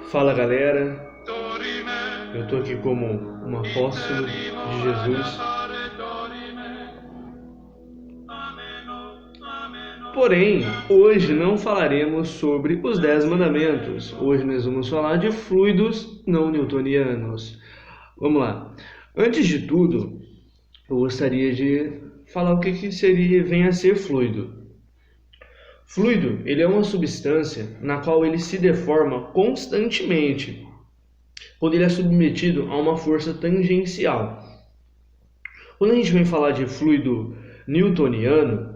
Fala galera, eu tô aqui como um apóstolo de Jesus. Porém, hoje não falaremos sobre os 10 mandamentos. Hoje nós vamos falar de fluidos não newtonianos. Vamos lá. Antes de tudo, eu gostaria de falar o que vem a ser fluido. Fluido, ele é uma substância na qual ele se deforma constantemente quando ele é submetido a uma força tangencial. Quando a gente vem falar de fluido newtoniano,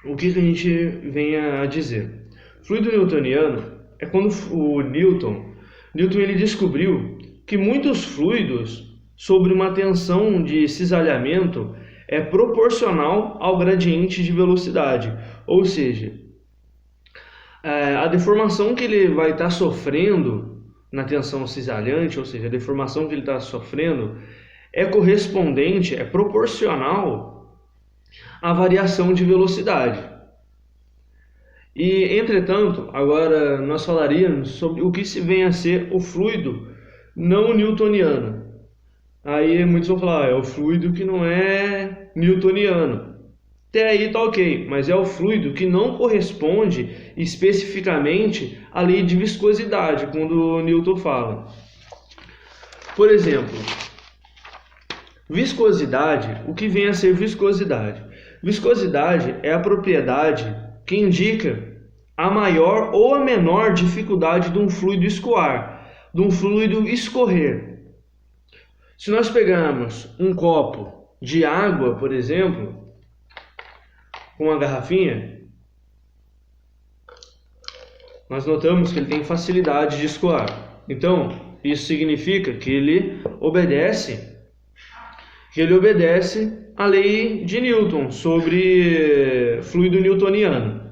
o que a gente vem a dizer? Fluido newtoniano é quando o Newton ele descobriu que muitos fluidos sob uma tensão de cisalhamento é proporcional ao gradiente de velocidade, ou seja, a deformação que ele vai estar sofrendo na tensão cisalhante, ou seja, a deformação que ele está sofrendo é correspondente, é proporcional à variação de velocidade. E, entretanto, agora nós falaríamos sobre o que se vem a ser o fluido não newtoniano. Aí muitos vão falar, é o fluido que não é newtoniano. Até aí tá ok, mas é o fluido que não corresponde especificamente à lei de viscosidade, quando o Newton fala. Por exemplo, viscosidade, o que vem a ser viscosidade? Viscosidade é a propriedade que indica a maior ou a menor dificuldade de um fluido escoar, de um fluido escorrer. Se nós pegarmos um copo de água, por exemplo, com uma garrafinha, nós notamos que ele tem facilidade de escoar. Então, isso significa que ele obedece à lei de Newton sobre fluido newtoniano.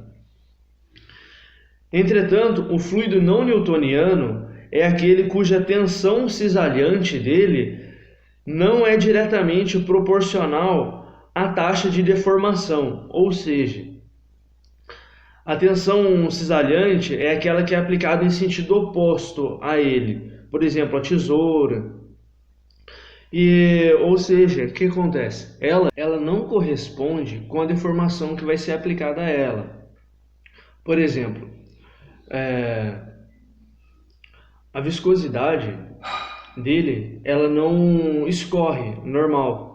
Entretanto, o fluido não newtoniano é aquele cuja tensão cisalhante dele não é diretamente proporcional à taxa de deformação, ou seja, a tensão cisalhante é aquela que é aplicada em sentido oposto a ele, por exemplo, a tesoura. Ou seja, o que acontece? Ela não corresponde com a deformação que vai ser aplicada a ela. Por exemplo, a viscosidade dele, ela não escorre normal.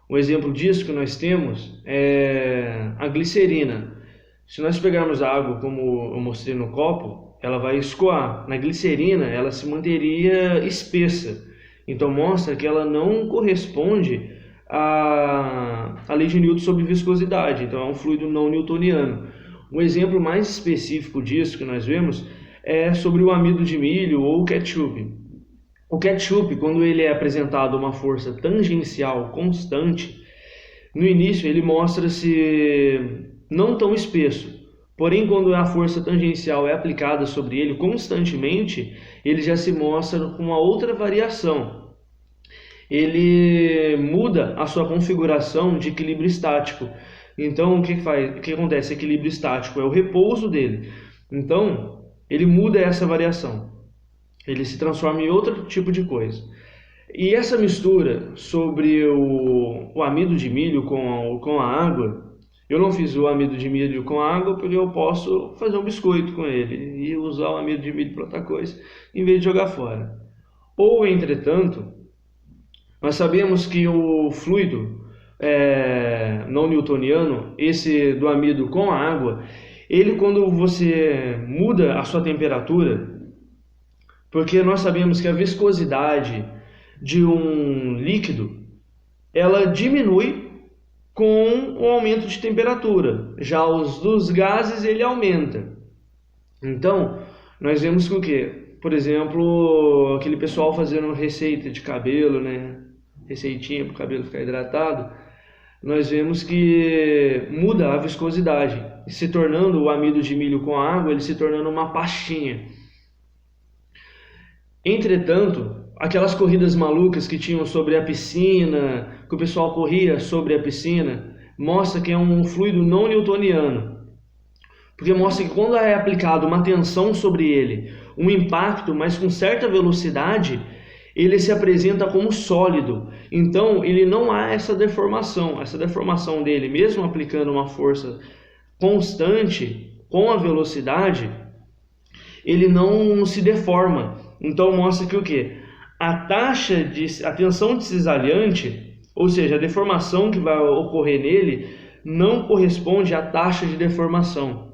Um exemplo disso que nós temos é a glicerina. Se nós pegarmos a água como eu mostrei no copo, ela vai escoar. Na glicerina, ela se manteria espessa. Então mostra que ela não corresponde à lei de Newton sobre viscosidade. Então é um fluido não newtoniano. Um exemplo mais específico disso que nós vemos é sobre o amido de milho ou o ketchup. O ketchup, quando ele é apresentado a uma força tangencial constante, no início ele mostra-se não tão espesso. Porém, quando a força tangencial é aplicada sobre ele constantemente, ele já se mostra com uma outra variação. Ele muda a sua configuração de equilíbrio estático. Então, o que acontece? Equilíbrio estático é o repouso dele. Então, ele muda essa variação. Ele se transforma em outro tipo de coisa. E essa mistura sobre o amido de milho com a água, eu não fiz o amido de milho com água porque eu posso fazer um biscoito com ele e usar o amido de milho para outra coisa, em vez de jogar fora. Ou, entretanto, nós sabemos que o fluido não newtoniano, esse do amido com a água, ele quando você muda a sua temperatura, porque nós sabemos que a viscosidade de um líquido, ela diminui com o aumento de temperatura. Já os dos gases, ele aumenta. Então, nós vemos que o quê? Por exemplo, aquele pessoal fazendo receita de cabelo, né? Receitinha para o cabelo ficar hidratado. Nós vemos que muda a viscosidade. Se tornando o amido de milho com água, ele se tornando uma pastinha. Entretanto, aquelas corridas malucas que tinham sobre a piscina, que o pessoal corria sobre a piscina, mostra que é um fluido não newtoniano. porque mostra que quando é aplicado uma tensão sobre ele, um impacto, mas com certa velocidade, ele se apresenta como sólido. Então, ele não há essa deformação dele, mesmo aplicando uma força constante com a velocidade, ele não se deforma. Então, mostra que o quê? A tensão de cisalhante, ou seja, a deformação que vai ocorrer nele, não corresponde à taxa de deformação.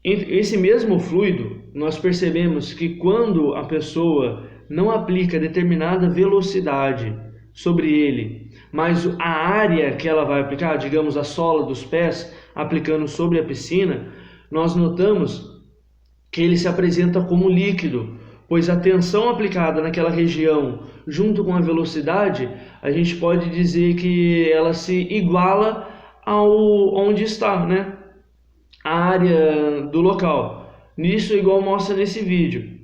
Esse mesmo fluido, nós percebemos que quando a pessoa não aplica determinada velocidade sobre ele, mas a área que ela vai aplicar, digamos a sola dos pés, aplicando sobre a piscina, nós notamos que ele se apresenta como líquido, pois a tensão aplicada naquela região junto com a velocidade, a gente pode dizer que ela se iguala ao onde está, né? A área do local. Nisso, igual mostra nesse vídeo.